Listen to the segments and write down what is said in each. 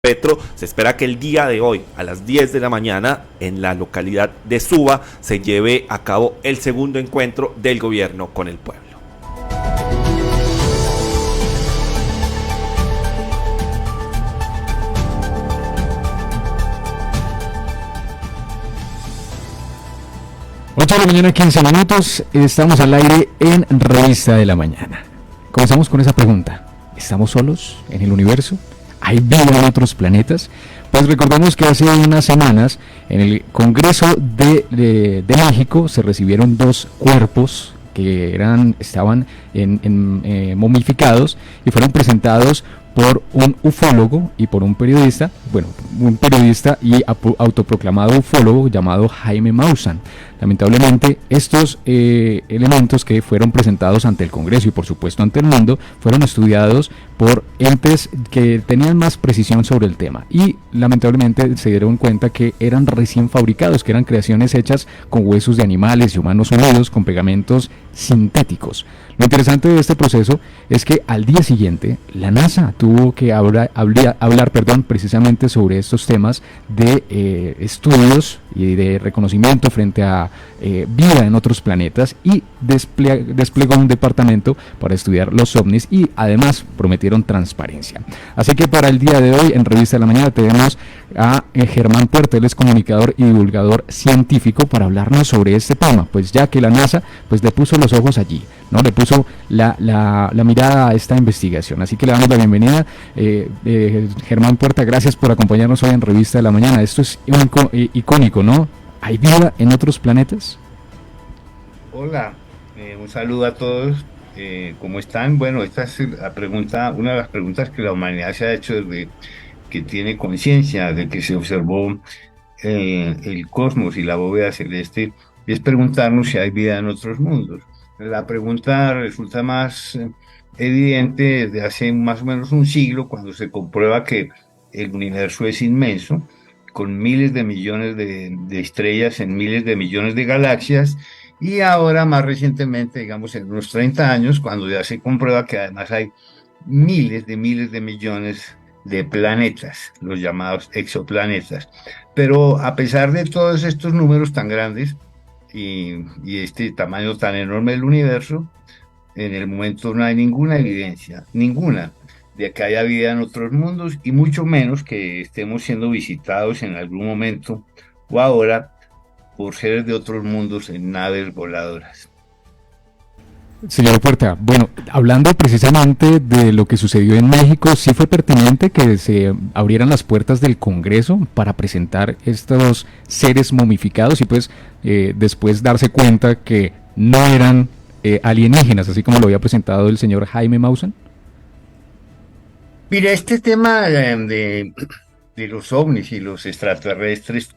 Petro. Se espera que el día de hoy, a las 10 de la mañana, en la localidad de Suba, se lleve a cabo el segundo encuentro del gobierno con el pueblo. Ocho de la mañana, 15 minutos, estamos al aire en Revista de la Mañana. Comenzamos con esa pregunta: ¿estamos solos en el universo? ¿Hay vida en otros planetas? Pues recordemos que hace unas semanas en el Congreso de México se recibieron dos cuerpos que estaban momificados y fueron presentados por un ufólogo y por un periodista, un periodista y autoproclamado ufólogo llamado Jaime Maussan. Lamentablemente, estos elementos que fueron presentados ante el Congreso y por supuesto ante el mundo fueron estudiados por entes que tenían más precisión sobre el tema y lamentablemente se dieron cuenta que eran recién fabricados, que eran creaciones hechas con huesos de animales y humanos unidos con pegamentos sintéticos. Lo interesante de este proceso es que al día siguiente la NASA tuvo que hablar precisamente sobre estos temas de estudios y de reconocimiento frente a vida en otros planetas y desplegó un departamento para estudiar los ovnis y además prometieron transparencia. Así que para el día de hoy en Revista de la Mañana tenemos a Germán Puerta, él es comunicador y divulgador científico, para hablarnos sobre este tema, pues ya que la NASA pues le puso los ojos allí, ¿no? Le puso la mirada a esta investigación. Así que le damos la bienvenida. Germán Puerta, gracias por acompañarnos hoy en Revista de la Mañana. Esto es icónico, ¿no? ¿Hay vida en otros planetas? Hola, un saludo a todos. ¿Cómo están? Bueno, esta es la pregunta, una de las preguntas que la humanidad se ha hecho desde que tiene conciencia de que se observó el cosmos y la bóveda celeste, es preguntarnos si hay vida en otros mundos. La pregunta resulta más evidente desde hace más o menos un siglo, cuando se comprueba que el universo es inmenso, con miles de millones de estrellas en miles de millones de galaxias, y ahora más recientemente, digamos en unos 30 años, cuando ya se comprueba que además hay miles de millones de planetas, los llamados exoplanetas. Pero a pesar de todos estos números tan grandes y este tamaño tan enorme del universo, en el momento no hay ninguna evidencia, ninguna, de que haya vida en otros mundos y mucho menos que estemos siendo visitados en algún momento o ahora por seres de otros mundos en naves voladoras. Señor Puerta, bueno, hablando precisamente de lo que sucedió en México, ¿sí fue pertinente que se abrieran las puertas del Congreso para presentar estos seres momificados y pues después darse cuenta que no eran alienígenas, así como lo había presentado el señor Jaime Maussan? Mira, este tema de los ovnis y los extraterrestres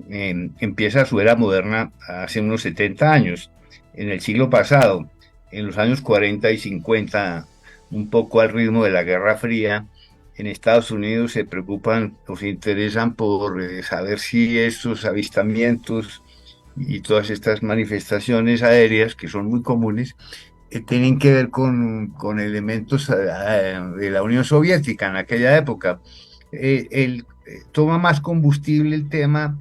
empieza su era moderna hace unos 70 años, en el siglo pasado, en los años 40 y 50, un poco al ritmo de la Guerra Fría. En Estados Unidos se preocupan o se interesan por saber si estos avistamientos y todas estas manifestaciones aéreas, que son muy comunes, tienen que ver con elementos de la Unión Soviética en aquella época. Toma más combustible el tema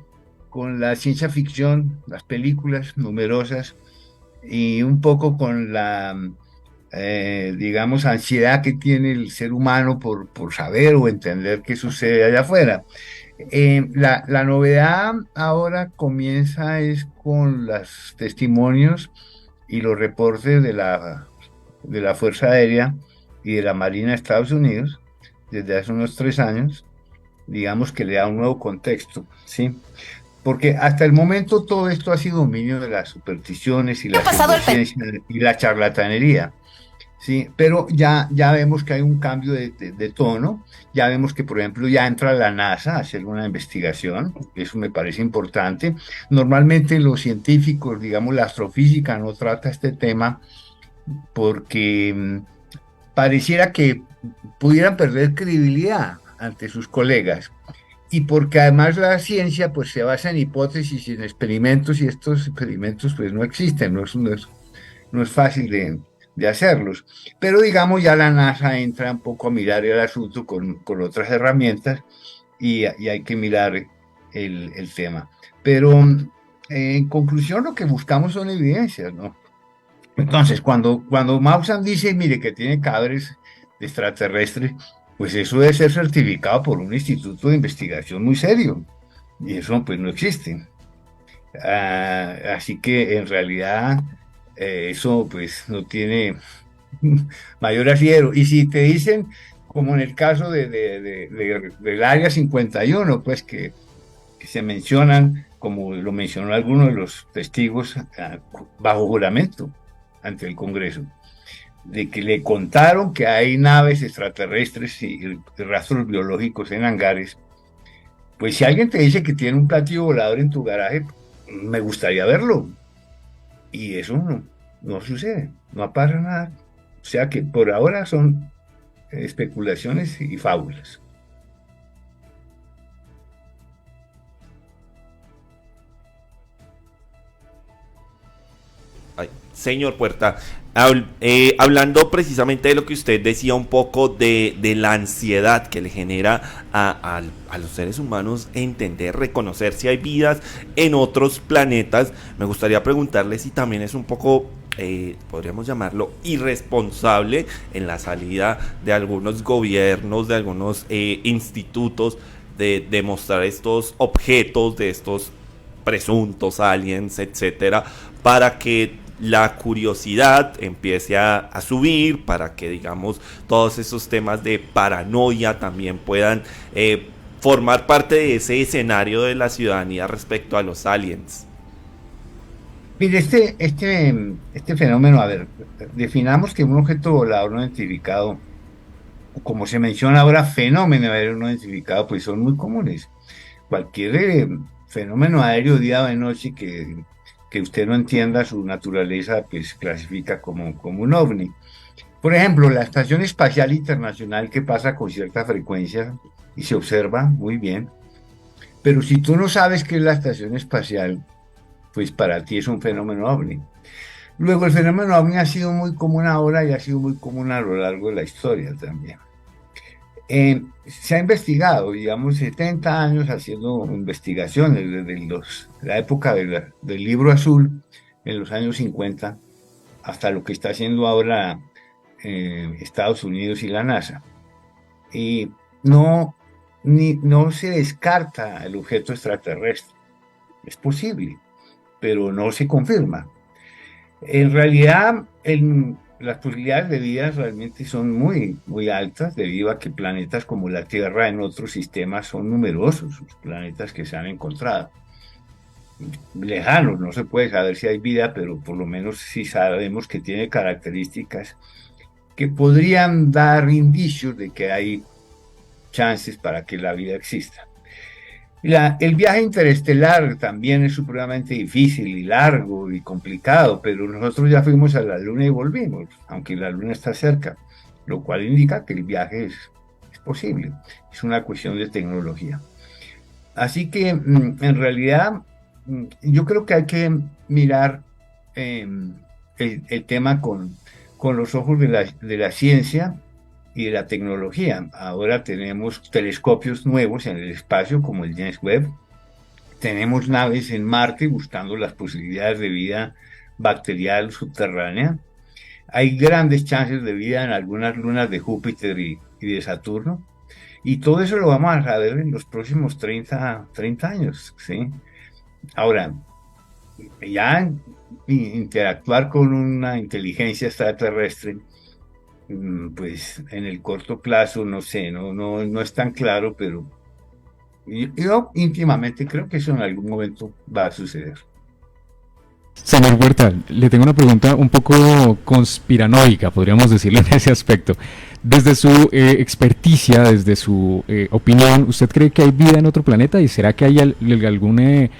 con la ciencia ficción, las películas numerosas, y un poco con la, digamos, ansiedad que tiene el ser humano por saber o entender qué sucede allá afuera. La novedad ahora comienza es con los testimonios y los reportes de la Fuerza Aérea y de la Marina de Estados Unidos desde hace unos 3 años, digamos que le da un nuevo contexto, ¿sí? Porque hasta el momento todo esto ha sido dominio de las supersticiones y la pseudociencia y la charlatanería, ¿sí? Pero ya vemos que hay un cambio de tono, ya vemos que, por ejemplo, ya entra la NASA a hacer una investigación, eso me parece importante. Normalmente los científicos, digamos, la astrofísica no trata este tema porque pareciera que pudieran perder credibilidad ante sus colegas. Y porque además la ciencia pues se basa en hipótesis y en experimentos, y estos experimentos pues no existen, no es fácil de hacerlos. Pero digamos, ya la NASA entra un poco a mirar el asunto con otras herramientas y hay que mirar el tema. Pero en conclusión, lo que buscamos son evidencias, ¿no? Entonces, cuando Maussan dice, mire, que tiene cadáveres de extraterrestres, pues eso debe ser certificado por un instituto de investigación muy serio. Y eso pues no existe. Así que en realidad eso pues no tiene mayor asidero. Y si te dicen, como en el caso del Área 51, pues que se mencionan, como lo mencionó alguno de los testigos bajo juramento ante el Congreso, de que le contaron que hay naves extraterrestres y rastros biológicos en hangares, pues si alguien te dice que tiene un platillo volador en tu garaje, me gustaría verlo. Y eso no sucede, no pasa nada. O sea que por ahora son especulaciones y fábulas. Ay, señor Puerta, hablando precisamente de lo que usted decía un poco de la ansiedad que le genera a los seres humanos entender, reconocer si hay vidas en otros planetas, me gustaría preguntarle si también es un poco, podríamos llamarlo, irresponsable en la salida de algunos gobiernos, de algunos institutos, de mostrar estos objetos, de estos presuntos aliens, etcétera, para que la curiosidad empiece a subir, para que digamos todos esos temas de paranoia también puedan formar parte de ese escenario de la ciudadanía respecto a los aliens. Mire, este fenómeno, a ver, definamos que un objeto volador no identificado, como se menciona ahora, fenómeno aéreo no identificado, pues son muy comunes. Cualquier fenómeno aéreo día o de noche que usted no entienda su naturaleza, pues clasifica como un ovni. Por ejemplo, la Estación Espacial Internacional, que pasa con cierta frecuencia y se observa muy bien, pero si tú no sabes qué es la Estación Espacial, pues para ti es un fenómeno ovni. Luego, el fenómeno ovni ha sido muy común ahora y ha sido muy común a lo largo de la historia también. Se ha investigado, digamos, 70 años haciendo investigaciones desde la época del Libro Azul, en los años 50, hasta lo que está haciendo ahora Estados Unidos y la NASA. Y no, no se descarta el objeto extraterrestre. Es posible, pero no se confirma. En realidad, las posibilidades de vida realmente son muy altas, debido a que planetas como la Tierra en otros sistemas son numerosos, los planetas que se han encontrado. Lejanos, no se puede saber si hay vida, pero por lo menos sí sabemos que tiene características que podrían dar indicios de que hay chances para que la vida exista. El viaje interestelar también es supremamente difícil y largo y complicado, pero nosotros ya fuimos a la Luna y volvimos, aunque la Luna está cerca, lo cual indica que el viaje es posible, es una cuestión de tecnología. Así que en realidad yo creo que hay que mirar el tema con los ojos de la ciencia y de la tecnología. Ahora tenemos telescopios nuevos en el espacio como el James Webb. Tenemos naves en Marte buscando las posibilidades de vida bacterial subterránea. Hay grandes chances de vida en algunas lunas de Júpiter y de Saturno. Y todo eso lo vamos a saber en los próximos 30 años, ¿sí? Ahora, ya interactuar con una inteligencia extraterrestre, pues en el corto plazo, no sé, no es tan claro, pero yo íntimamente creo que eso en algún momento va a suceder. Señor Huerta, le tengo una pregunta un poco conspiranoica, podríamos decirlo en ese aspecto. Desde su experticia, desde su opinión, ¿usted cree que hay vida en otro planeta? ¿Y será que hay algún,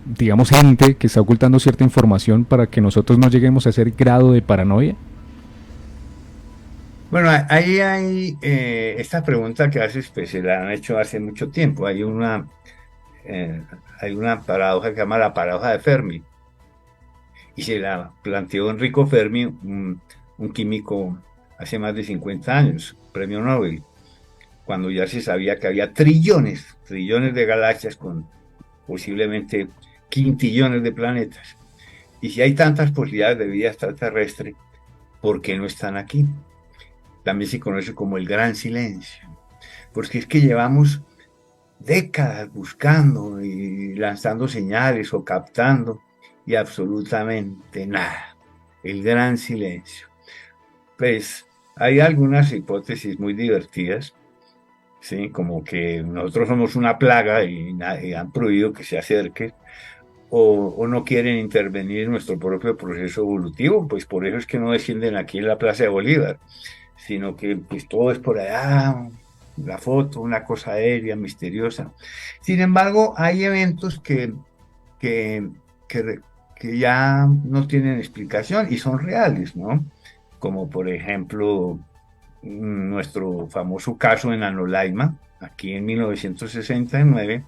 digamos, ente que está ocultando cierta información para que nosotros no lleguemos a ese grado de paranoia? Bueno, ahí hay esta pregunta que haces, pues se la han hecho hace mucho tiempo. Eh, hay una paradoja que se llama la paradoja de Fermi. y se la planteó Enrico Fermi, un químico hace más de 50 años, premio Nobel, cuando ya se sabía que había trillones, trillones de galaxias con posiblemente quintillones de planetas. Y si hay tantas posibilidades de vida extraterrestre, ¿por qué no están aquí? También se conoce como el gran silencio, porque es que llevamos décadas buscando y lanzando señales o captando y absolutamente nada. El gran silencio. Pues hay algunas hipótesis muy divertidas, ¿sí? Como que nosotros somos una plaga y han prohibido que se acerque, o no quieren intervenir en nuestro propio proceso evolutivo, pues por eso es que no descienden aquí en la Plaza de Bolívar, sino que pues todo es por allá, la foto, una cosa aérea, misteriosa. Sin embargo, hay eventos que, que, que ya no tienen explicación y son reales, ¿no? Como por ejemplo nuestro famoso caso en Anolaima, aquí en 1969,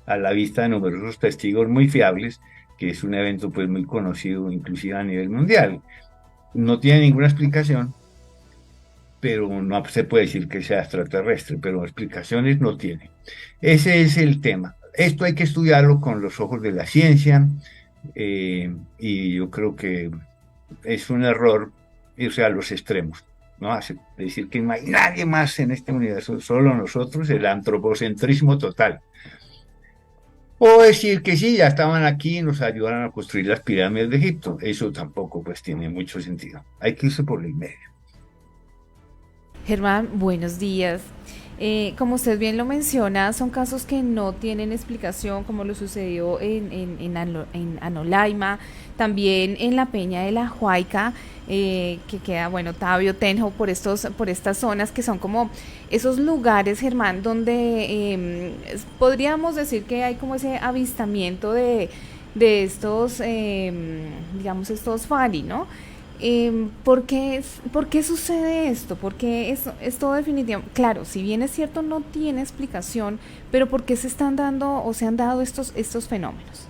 a la vista de numerosos testigos muy fiables, que es un evento pues muy conocido inclusive a nivel mundial. No tiene ninguna explicación, pero no se puede decir que sea extraterrestre, pero explicaciones no tiene. Ese es el tema. Esto hay que estudiarlo con los ojos de la ciencia, y yo creo que es un error irse a los extremos, ¿no? Decir que no hay nadie más en este universo, solo nosotros, el antropocentrismo total. O decir que sí, ya estaban aquí y nos ayudaron a construir las pirámides de Egipto. Eso tampoco pues tiene mucho sentido. Hay que irse por el medio. Germán, buenos días. Como usted bien lo menciona, son casos que no tienen explicación, como lo sucedió en Anolaima, también en la Peña de la Huayca, que queda, bueno, Tabio, Tenjo, por estas zonas que son como esos lugares, Germán, donde podríamos decir que hay como ese avistamiento de estos, digamos, estos Fari, ¿no? ¿Por qué sucede esto? Porque esto definitivamente, claro, si bien es cierto, no tiene explicación, pero ¿por qué se están dando o se han dado estos fenómenos?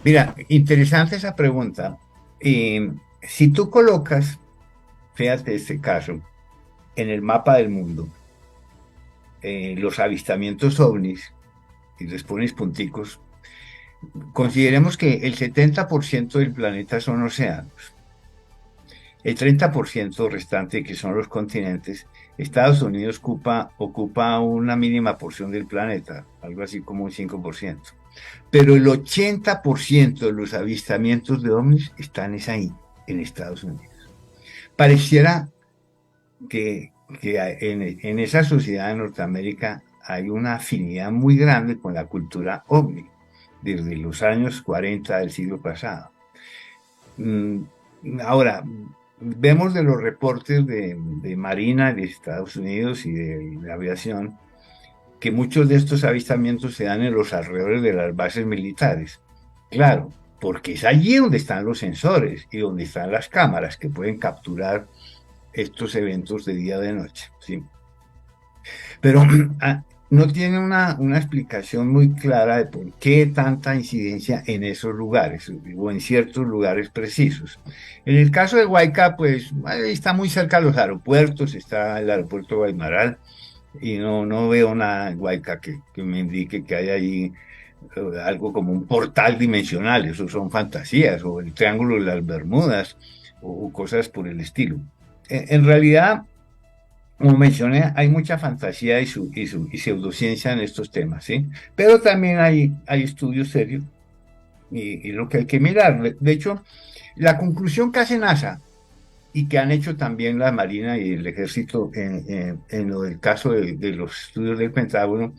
Mira, interesante esa pregunta. Si tú colocas, fíjate este caso, en el mapa del mundo, los avistamientos ovnis, y les pones punticos, consideremos que el 70% del planeta son océanos. El 30% restante, que son los continentes, Estados Unidos ocupa una mínima porción del planeta, algo así como un 5%. Pero el 80% de los avistamientos de ovnis están es ahí, en Estados Unidos. Pareciera que en esa sociedad de Norteamérica hay una afinidad muy grande con la cultura ovni, desde los años 40 del siglo pasado. Mm, Ahora, vemos de los reportes de Marina de Estados Unidos y de la aviación que muchos de estos avistamientos se dan en los alrededores de las bases militares. Claro, porque es allí donde están los sensores y donde están las cámaras que pueden capturar estos eventos de día o de noche, ¿sí? Pero no tiene una explicación muy clara de por qué tanta incidencia en esos lugares o en ciertos lugares precisos. En el caso de Huayca, pues ahí está muy cerca de los aeropuertos, está el aeropuerto de Guaymaral, y no veo nada en Huayca que me indique que hay ahí algo como un portal dimensional. Eso son fantasías, o el Triángulo de las Bermudas, o cosas por el estilo. En realidad, como mencioné, hay mucha fantasía y pseudociencia en estos temas, ¿sí? Pero también hay estudios serios, y lo que hay que mirar. De hecho, la conclusión que hace NASA y que han hecho también la Marina y el Ejército en lo del caso de los estudios del Pentágono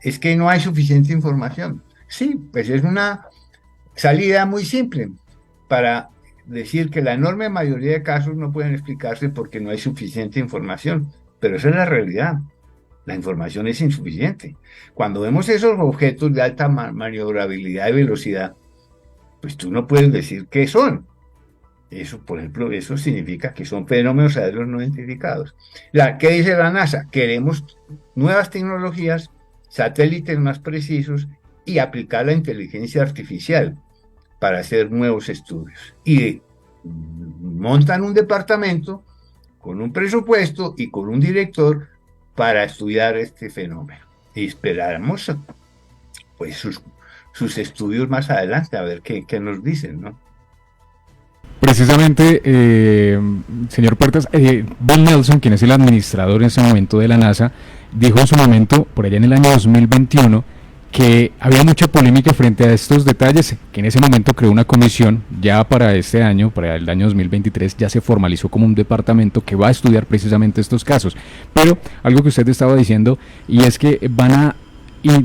es que no hay suficiente información. Sí, pues es una salida muy simple para decir que la enorme mayoría de casos no pueden explicarse porque no hay suficiente información, pero esa es la realidad. La información es insuficiente. Cuando vemos esos objetos de alta maniobrabilidad y velocidad, pues tú no puedes decir qué son. Eso, por ejemplo, eso significa que son fenómenos aéreos no identificados. ¿Qué dice la NASA? Queremos nuevas tecnologías, satélites más precisos y aplicar la inteligencia artificial. para hacer nuevos estudios. Y montan un departamento con un presupuesto y con un director para estudiar este fenómeno. Y esperamos pues sus estudios más adelante, a ver qué nos dicen, ¿no? Precisamente, señor Puertas, Bill Nelson, quien es el administrador en ese momento de la NASA, dijo en su momento, por allá en el año 2021, que había mucha polémica frente a estos detalles, que en ese momento creó una comisión, ya para este año, para el año 2023, ya se formalizó como un departamento que va a estudiar precisamente estos casos. Pero algo que usted estaba diciendo, y es que van a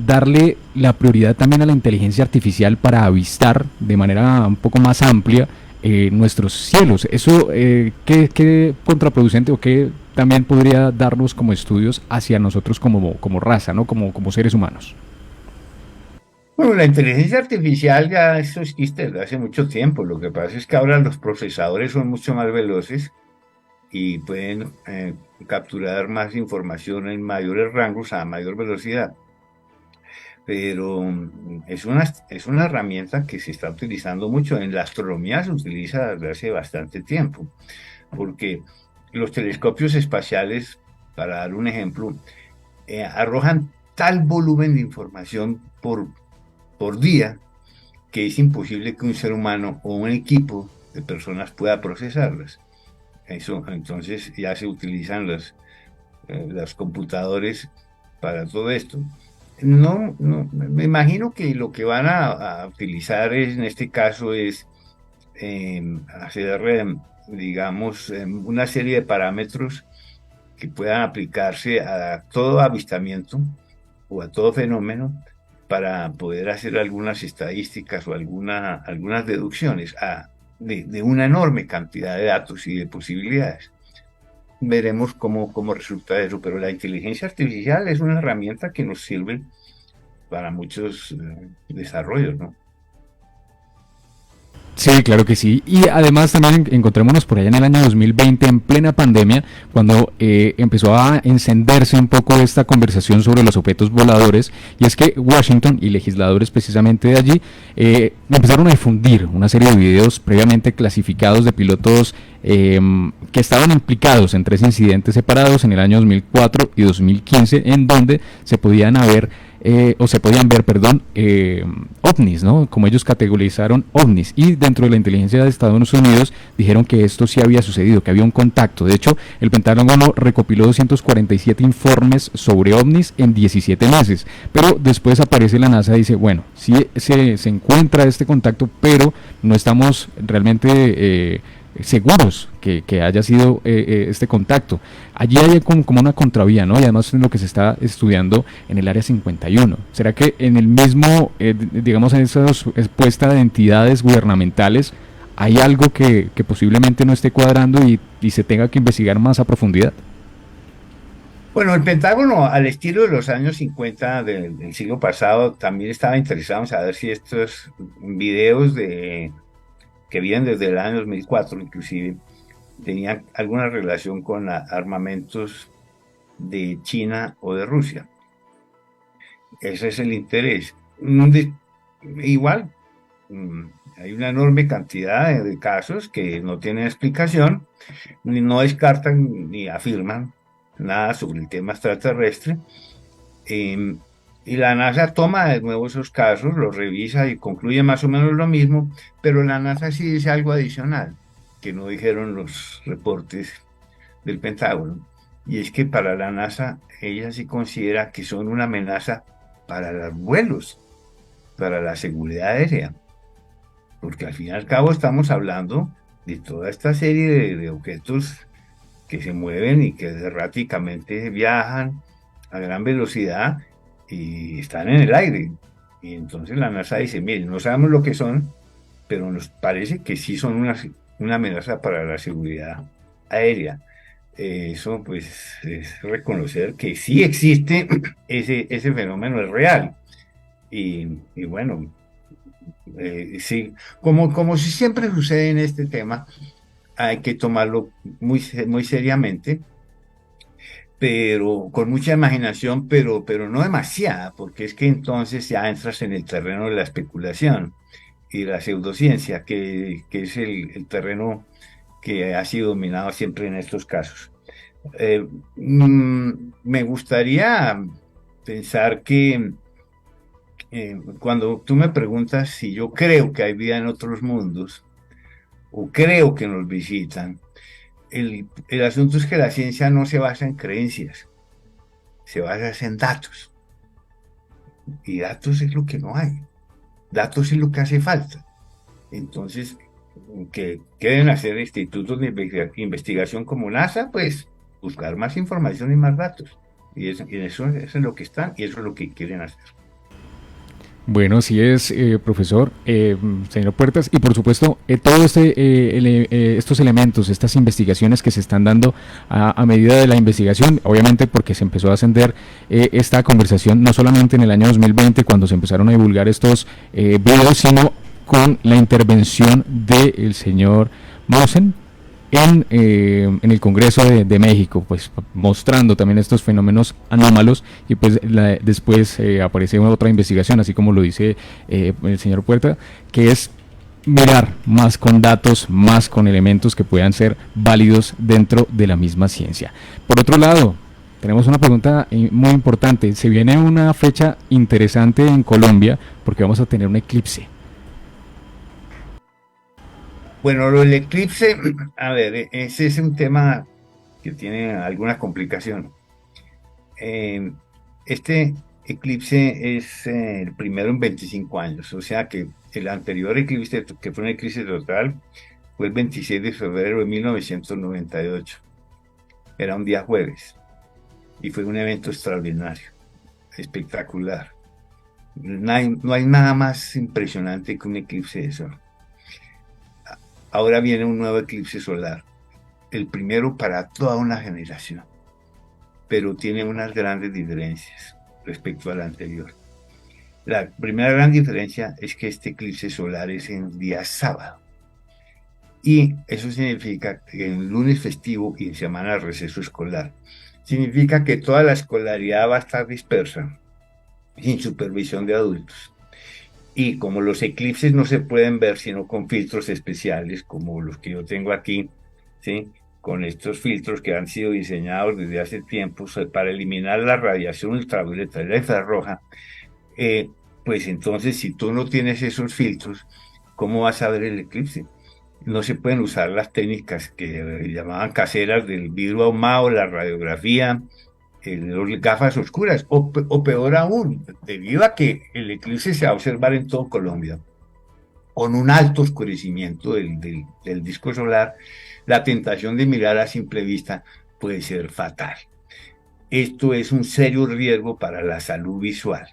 darle la prioridad también a la inteligencia artificial para avistar de manera un poco más amplia nuestros cielos. Eso, ¿qué contraproducente o qué también podría darnos como estudios hacia nosotros como raza, ¿no? Como seres humanos? Bueno, la inteligencia artificial ya eso existe desde hace mucho tiempo. Lo que pasa es que ahora los procesadores son mucho más veloces y pueden capturar más información en mayores rangos a mayor velocidad. Pero es una herramienta que se está utilizando mucho. En la astronomía se utiliza desde hace bastante tiempo, porque los telescopios espaciales, para dar un ejemplo, arrojan tal volumen de información por día que es imposible que un ser humano o un equipo de personas pueda procesarlas. Entonces ya se utilizan los computadores para todo esto. No, no, me imagino que lo que van a utilizar en este caso es hacer, digamos, una serie de parámetros que puedan aplicarse a todo avistamiento o a todo fenómeno para poder hacer algunas estadísticas o algunas deducciones de una enorme cantidad de datos y de posibilidades. Veremos cómo resulta eso, pero la inteligencia artificial es una herramienta que nos sirve para muchos desarrollos, ¿no? Sí, claro que sí. Y además también encontrémonos por allá en el año 2020, en plena pandemia, cuando empezó a encenderse un poco esta conversación sobre los objetos voladores. Y es que Washington y legisladores precisamente de allí empezaron a difundir una serie de videos previamente clasificados de pilotos que estaban implicados en 3 incidentes separados en el año 2004 y 2015, en donde se podían ver, perdón, ovnis, ¿no? Como ellos categorizaron ovnis. Y dentro de la inteligencia de Estados Unidos dijeron que esto sí había sucedido, que había un contacto. De hecho, el Pentágono recopiló 247 informes sobre ovnis en 17 meses. Pero después aparece la NASA y dice, bueno, sí se encuentra este contacto, pero no estamos realmente seguros que haya sido este contacto. Allí hay como una contravía, ¿no? Y además es lo que se está estudiando en el Área 51. ¿Será que en el mismo, digamos, en esa puesta de entidades gubernamentales hay algo que posiblemente no esté cuadrando y se tenga que investigar más a profundidad? Bueno, el Pentágono, al estilo de los años 50 del siglo pasado, también estaba interesado en saber si estos videos que vienen desde el año 2004, inclusive, tenían alguna relación con armamentos de China o de Rusia. Ese es el interés. Igual, hay una enorme cantidad de casos que no tienen explicación, ni no descartan ni afirman nada sobre el tema extraterrestre. Eh, y la NASA toma de nuevo esos casos, los revisa y concluye más o menos lo mismo, pero la NASA sí dice algo adicional que no dijeron los reportes del Pentágono. Y es que para la NASA, ella sí considera que son una amenaza para los vuelos, para la seguridad aérea, porque al fin y al cabo estamos hablando de toda esta serie de objetos que se mueven y que erráticamente viajan a gran velocidad y están en el aire. Y entonces la NASA dice, miren, no sabemos lo que son, pero nos parece que sí son una amenaza para la seguridad aérea. Eso pues es reconocer que sí existe, ese fenómeno es real. Y bueno, sí, como si siempre sucede en este tema, hay que tomarlo muy seriamente, pero con mucha imaginación, pero no demasiada, porque es que entonces ya entras en el terreno de la especulación. y la pseudociencia, que es el terreno que ha sido dominado siempre en estos casos. Me gustaría pensar que cuando tú me preguntas si yo creo que hay vida en otros mundos o creo que nos visitan, el asunto es que la ciencia no se basa en creencias, se basa en datos. Y datos es lo que no hay, datos es lo que hace falta. Entonces, que deben hacer institutos de investigación como NASA, pues buscar más información y más datos. Y eso es lo que están y eso es lo que quieren hacer. Bueno, así es, profesor, señor Puertas, y por supuesto, todos estos elementos, estas investigaciones que se están dando a medida de la investigación, obviamente porque se empezó a ascender esta conversación no solamente en el año 2020 cuando se empezaron a divulgar estos videos, sino con la intervención del señor Mausen en el Congreso de México, pues mostrando también estos fenómenos anómalos, y pues después aparece otra investigación, así como lo dice el señor Puerta, que es mirar más con datos, más con elementos que puedan ser válidos dentro de la misma ciencia. Por otro lado, tenemos una pregunta muy importante. Se viene una fecha interesante en Colombia porque vamos a tener un eclipse. Bueno, lo del eclipse, a ver, ese es un tema que tiene alguna complicación. Este eclipse es el primero en 25 años, o sea que el anterior eclipse, que fue un eclipse total, fue el 26 de febrero de 1998. Era un día jueves y fue un evento extraordinario, espectacular. No hay nada más impresionante que un eclipse de sol. Ahora viene un nuevo eclipse solar, el primero para toda una generación, pero tiene unas grandes diferencias respecto al anterior. La primera gran diferencia es que este eclipse solar es en día sábado, y eso significa que en lunes festivo y en semana de receso escolar. Significa que toda la escolaridad va a estar dispersa, sin supervisión de adultos. Y como los eclipses no se pueden ver sino con filtros especiales, como los que yo tengo aquí, ¿sí? Con estos filtros que han sido diseñados desde hace tiempo para eliminar la radiación ultravioleta y la infrarroja, pues entonces si tú no tienes esos filtros, ¿cómo vas a ver el eclipse? No se pueden usar las técnicas que llamaban caseras del vidrio ahumado, la radiografía, las gafas oscuras, o peor aún, debido a que el eclipse se va a observar en todo Colombia, con un alto oscurecimiento del disco solar, la tentación de mirar a simple vista puede ser fatal. Esto es un serio riesgo para la salud visual.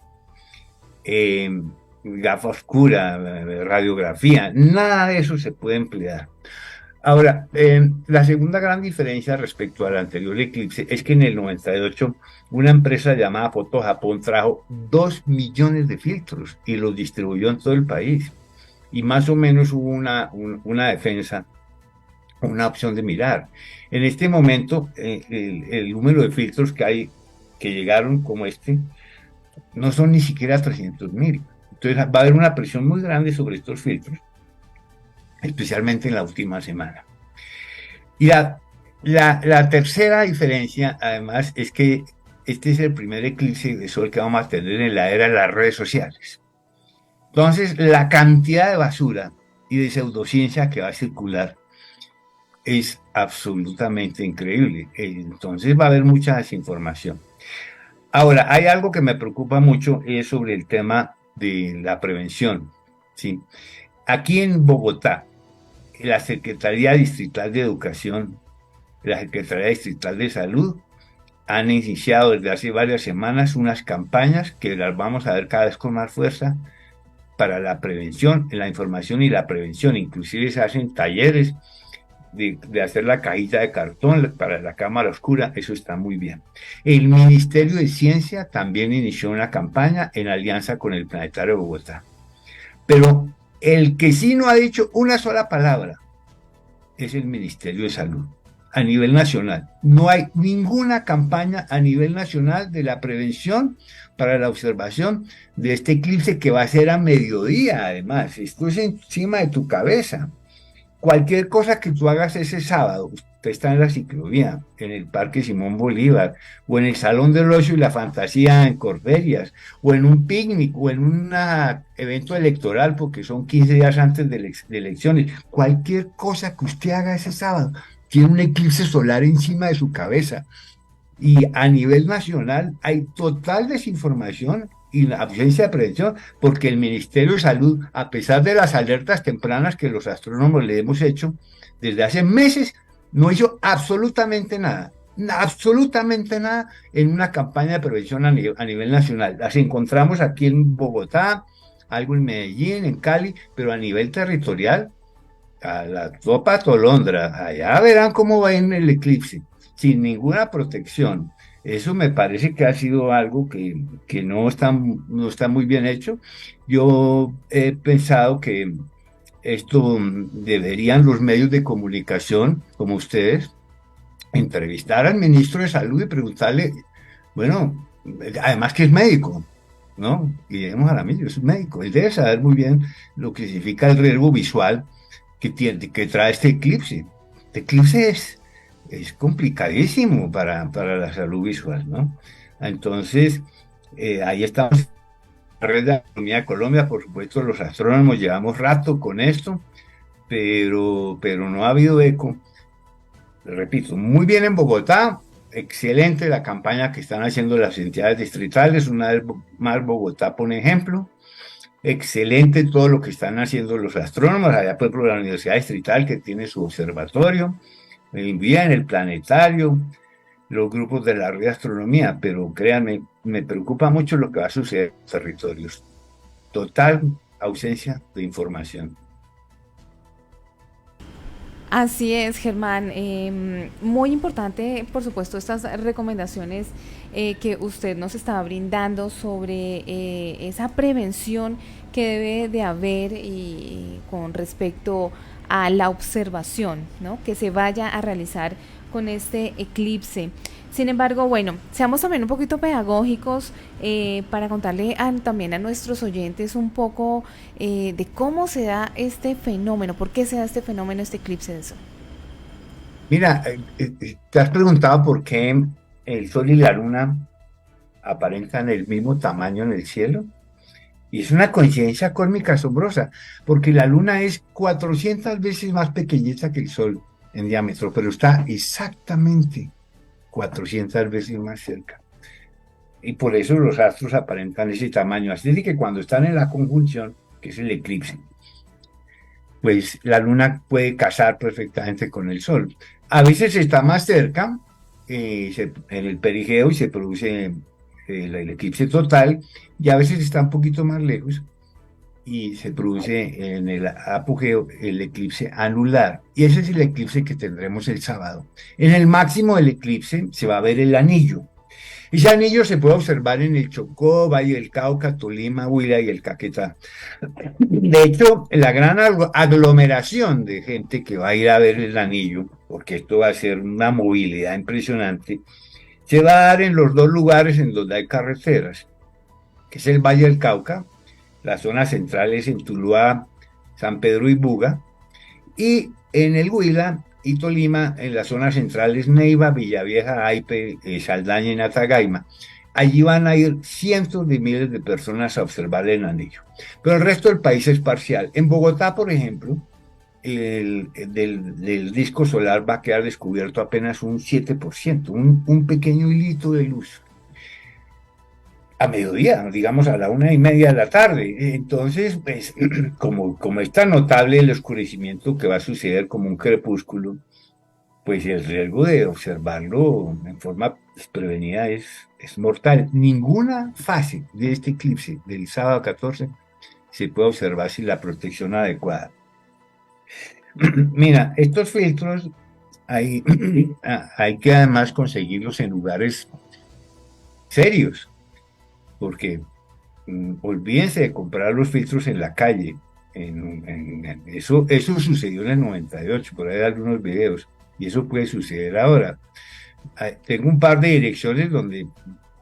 Gafa oscura, radiografía, nada de eso se puede emplear. Ahora, la segunda gran diferencia respecto al anterior eclipse es que en el 98 una empresa llamada Foto Japón trajo 2 millones de filtros y los distribuyó en todo el país. Y más o menos hubo una defensa, una opción de mirar. En este momento, el número de filtros que hay, que llegaron como este, no son ni siquiera 300.000. Entonces va a haber una presión muy grande sobre estos filtros, especialmente en la última semana. Y la tercera diferencia, además, es que este es el primer eclipse de sol que vamos a tener en la era de las redes sociales. Entonces, la cantidad de basura y de pseudociencia que va a circular es absolutamente increíble. Entonces va a haber mucha desinformación. Ahora, hay algo que me preocupa mucho, es sobre el tema de la prevención, ¿sí? Aquí en Bogotá, la Secretaría Distrital de Educación, la Secretaría Distrital de Salud, han iniciado desde hace varias semanas unas campañas que las vamos a ver cada vez con más fuerza para la prevención, la información y la prevención. Inclusive se hacen talleres de hacer la cajita de cartón para la cámara oscura, eso está muy bien. El Ministerio de Ciencia también inició una campaña en alianza con el Planetario de Bogotá. Pero el que sí no ha dicho una sola palabra es el Ministerio de Salud, a nivel nacional. No hay ninguna campaña a nivel nacional de la prevención para la observación de este eclipse que va a ser a mediodía, además. Esto es encima de tu cabeza. Cualquier cosa que tú hagas ese sábado, usted está en la ciclovía, en el Parque Simón Bolívar, o en el Salón del Ocio y la Fantasía en Corferias, o en un picnic, o en un evento electoral, porque son 15 días antes de elecciones. Cualquier cosa que usted haga ese sábado, tiene un eclipse solar encima de su cabeza. Y a nivel nacional hay total desinformación y la ausencia de prevención, porque el Ministerio de Salud, a pesar de las alertas tempranas que los astrónomos le hemos hecho desde hace meses, no hizo absolutamente nada en una campaña de prevención a nivel nacional. Las encontramos aquí en Bogotá, algo en Medellín, en Cali, pero a nivel territorial, a la tropa Tolondra, allá verán cómo va en el eclipse, sin ninguna protección. Eso me parece que ha sido algo que no está muy bien hecho. Yo he pensado que esto deberían los medios de comunicación, como ustedes, entrevistar al ministro de Salud y preguntarle, bueno, además que es médico, ¿no? Y digamos a la misma, es un médico, él debe saber muy bien lo que significa el riesgo visual que trae este eclipse. Este eclipse es complicadísimo para la salud visual, ¿no? Entonces, ahí estamos en la red de astronomía de Colombia, por supuesto, los astrónomos llevamos rato con esto, pero no ha habido eco. Repito, muy bien en Bogotá, excelente la campaña que están haciendo las entidades distritales, una vez más Bogotá pone ejemplo. Excelente todo lo que están haciendo los astrónomos, allá por ejemplo la Universidad Distrital que tiene su observatorio, bien el planetario, los grupos de la red de astronomía, pero créanme, me preocupa mucho lo que va a suceder en los territorios. Total ausencia de información. Así es, Germán. Muy importante, por supuesto, estas recomendaciones que usted nos está brindando sobre esa prevención que debe de haber y con respecto a la observación, ¿no?, que se vaya a realizar con este eclipse. Sin embargo, bueno, seamos también un poquito pedagógicos para contarle también a nuestros oyentes un poco de cómo se da este fenómeno, por qué se da este fenómeno, este eclipse de sol. Mira, te has preguntado por qué el Sol y la Luna aparentan el mismo tamaño en el cielo. Y es una coincidencia cósmica asombrosa, porque la Luna es 400 veces más pequeñita que el Sol en diámetro, pero está exactamente 400 veces más cerca. Y por eso los astros aparentan ese tamaño. Así es que cuando están en la conjunción, que es el eclipse, pues la Luna puede casar perfectamente con el Sol. A veces está más cerca, en el perigeo, y se produce el eclipse total, y a veces está un poquito más lejos y se produce en el apogeo el eclipse anular. Y ese es el eclipse que tendremos el sábado. En el máximo del eclipse se va a ver el anillo. Ese anillo se puede observar en el Chocó, Valle del Cauca, Tolima, Huila y el Caquetá. De hecho, la gran aglomeración de gente que va a ir a ver el anillo, porque esto va a ser una movilidad impresionante, se va a dar en los dos lugares en donde hay carreteras, que es el Valle del Cauca, la zona central es en Tuluá, San Pedro y Buga, y en el Huila y Tolima, en la zona central es Neiva, Villavieja, Aipe, Saldaña y Natagaima. Allí van a ir cientos de miles de personas a observar el anillo. Pero el resto del país es parcial. En Bogotá, por ejemplo, del disco solar va a quedar descubierto apenas un 7%, un pequeño hilito de luz. A mediodía, digamos a la 1:30 de la tarde. Entonces, pues, como es tan notable el oscurecimiento que va a suceder como un crepúsculo, pues el riesgo de observarlo en forma desprevenida es mortal. Ninguna fase de este eclipse del sábado 14 se puede observar sin la protección adecuada. Mira, estos filtros hay que además conseguirlos en lugares serios, porque olvídense de comprar los filtros en la calle. Eso sucedió en el 98, por ahí hay algunos videos, y eso puede suceder ahora. Tengo un par de direcciones donde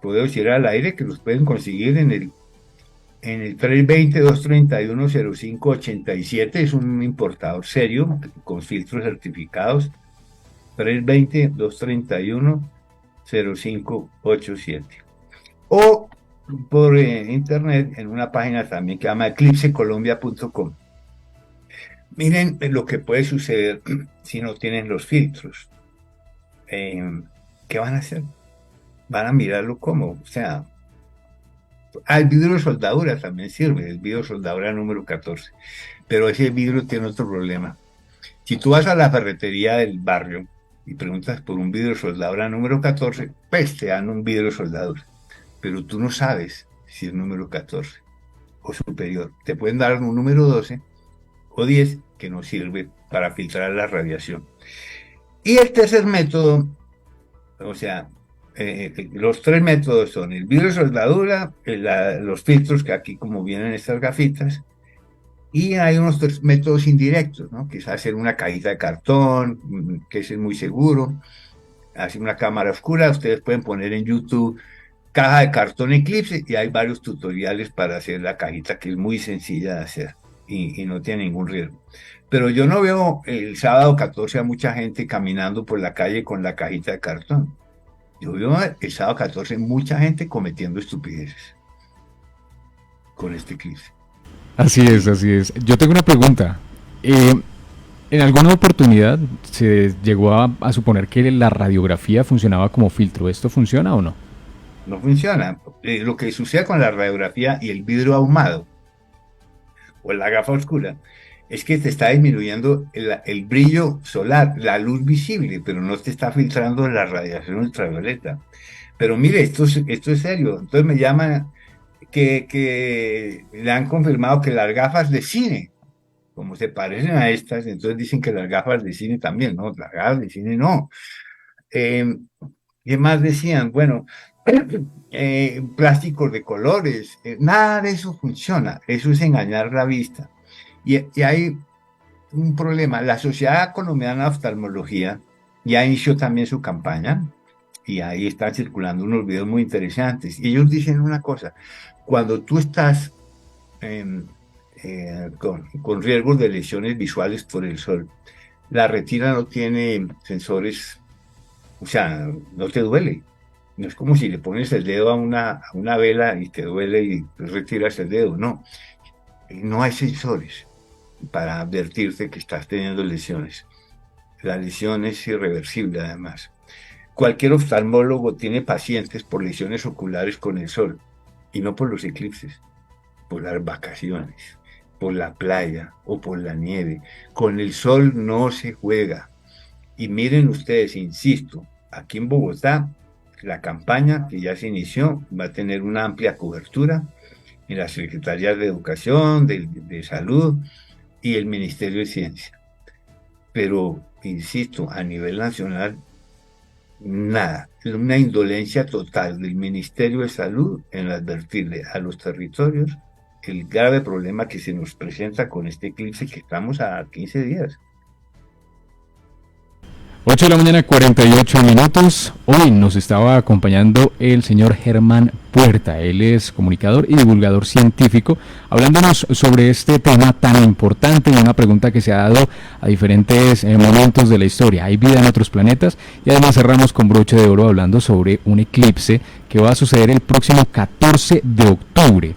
puedo decir al aire que los pueden conseguir en el 320-231-0587, es un importador serio con filtros certificados. 320-231-0587. O por internet en una página también que se llama eclipsecolombia.com. Miren lo que puede suceder si no tienen los filtros. ¿Qué van a hacer? Van a mirarlo como, o sea, el vidrio de soldadura también sirve, el vidrio de soldadura número 14, pero ese vidrio tiene otro problema. Si tú vas a la ferretería del barrio y preguntas por un vidrio de soldadura número 14, pues te dan un vidrio de soldadura, pero tú no sabes si es número 14 o superior. Te pueden dar un número 12 o 10 que no sirve para filtrar la radiación. Y el tercer método, o sea, los tres métodos son el vidrio de soldadura, los filtros que aquí como vienen estas gafitas, y hay unos métodos indirectos, ¿no? Que es hacer una cajita de cartón, que ese es muy seguro, hacer una cámara oscura. Ustedes pueden poner en YouTube caja de cartón Eclipse y hay varios tutoriales para hacer la cajita, que es muy sencilla de hacer y no tiene ningún riesgo. Pero yo no veo el sábado 14 a mucha gente caminando por la calle con la cajita de cartón. Yo veo el sábado 14 mucha gente cometiendo estupideces con este eclipse. Así es, así es. Yo tengo una pregunta. ¿En alguna oportunidad se llegó a suponer que la radiografía funcionaba como filtro? ¿Esto funciona o no? No funciona. Lo que sucede con la radiografía y el vidrio ahumado o la gafa oscura es que te está disminuyendo el brillo solar, la luz visible, pero no te está filtrando la radiación ultravioleta. Pero mire, esto es serio. Entonces me llaman que le han confirmado que las gafas de cine, como se parecen a estas, entonces dicen que las gafas de cine también, ¿no? Las gafas de cine no. ¿Qué más decían? Bueno, plásticos de colores, nada de eso funciona, eso es engañar la vista. Y hay un problema, la Sociedad Colombiana de Oftalmología ya inició también su campaña, y ahí están circulando unos videos muy interesantes, y ellos dicen una cosa: cuando tú estás con riesgos de lesiones visuales por el sol, la retina no tiene sensores, o sea, no te duele. No es como si le pones el dedo a una vela y te duele y retiras el dedo, no. No hay sensores para advertirte que estás teniendo lesiones. La lesión es irreversible además. Cualquier oftalmólogo tiene pacientes por lesiones oculares con el sol, y no por los eclipses, por las vacaciones, por la playa o por la nieve. Con el sol no se juega. Y miren ustedes, insisto, aquí en Bogotá, la campaña que ya se inició va a tener una amplia cobertura en las Secretarías de Educación, de Salud y el Ministerio de Ciencia. Pero, insisto, a nivel nacional, nada, una indolencia total del Ministerio de Salud en advertirle a los territorios el grave problema que se nos presenta con este eclipse, que estamos a 15 días. 8 de la mañana, 48 minutos. Hoy nos estaba acompañando el señor Germán Puerta. Él es comunicador y divulgador científico, hablándonos sobre este tema tan importante y una pregunta que se ha dado a diferentes momentos de la historia. ¿Hay vida en otros planetas? Y además cerramos con broche de oro hablando sobre un eclipse que va a suceder el próximo 14 de octubre.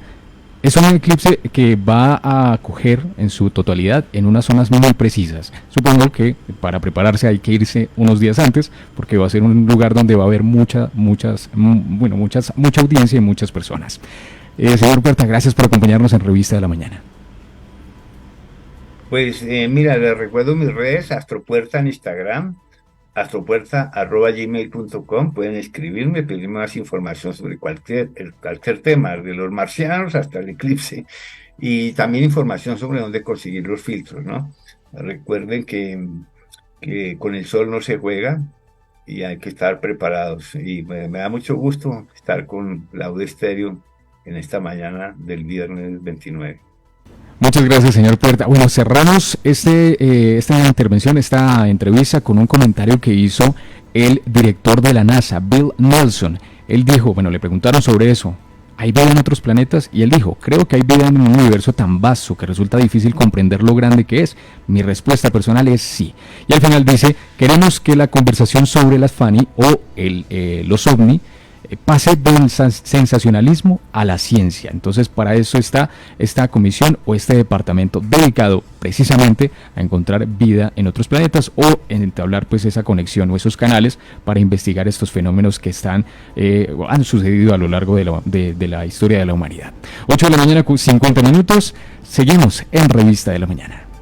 Es un eclipse que va a coger en su totalidad en unas zonas muy precisas. Supongo que para prepararse hay que irse unos días antes, porque va a ser un lugar donde va a haber mucha audiencia y muchas personas. Señor Puerta, gracias por acompañarnos en Revista de la Mañana. Pues mira, les recuerdo mis redes: Astropuerta en Instagram, astropuerta@gmail.com. Pueden escribirme, pedirme más información sobre cualquier tema, de los marcianos hasta el eclipse, y también información sobre dónde conseguir los filtros, ¿no? Recuerden que con el sol no se juega y hay que estar preparados. Y me da mucho gusto estar con Laude Estéreo en esta mañana del viernes 29. Muchas gracias, señor Puerta. Bueno, cerramos esta intervención, esta entrevista, con un comentario que hizo el director de la NASA, Bill Nelson. él dijo, bueno, le preguntaron sobre eso, ¿hay vida en otros planetas? Y él dijo, creo que hay vida en un universo tan vasto que resulta difícil comprender lo grande que es. Mi respuesta personal es sí. Y al final dice, queremos que la conversación sobre las FANI o los OVNI pase del sensacionalismo a la ciencia. Entonces, para eso está esta comisión o este departamento dedicado precisamente a encontrar vida en otros planetas o en entablar pues esa conexión o esos canales para investigar estos fenómenos que han sucedido a lo largo de la historia de la humanidad. 8 de la mañana, 50 minutos. Seguimos en Revista de la Mañana.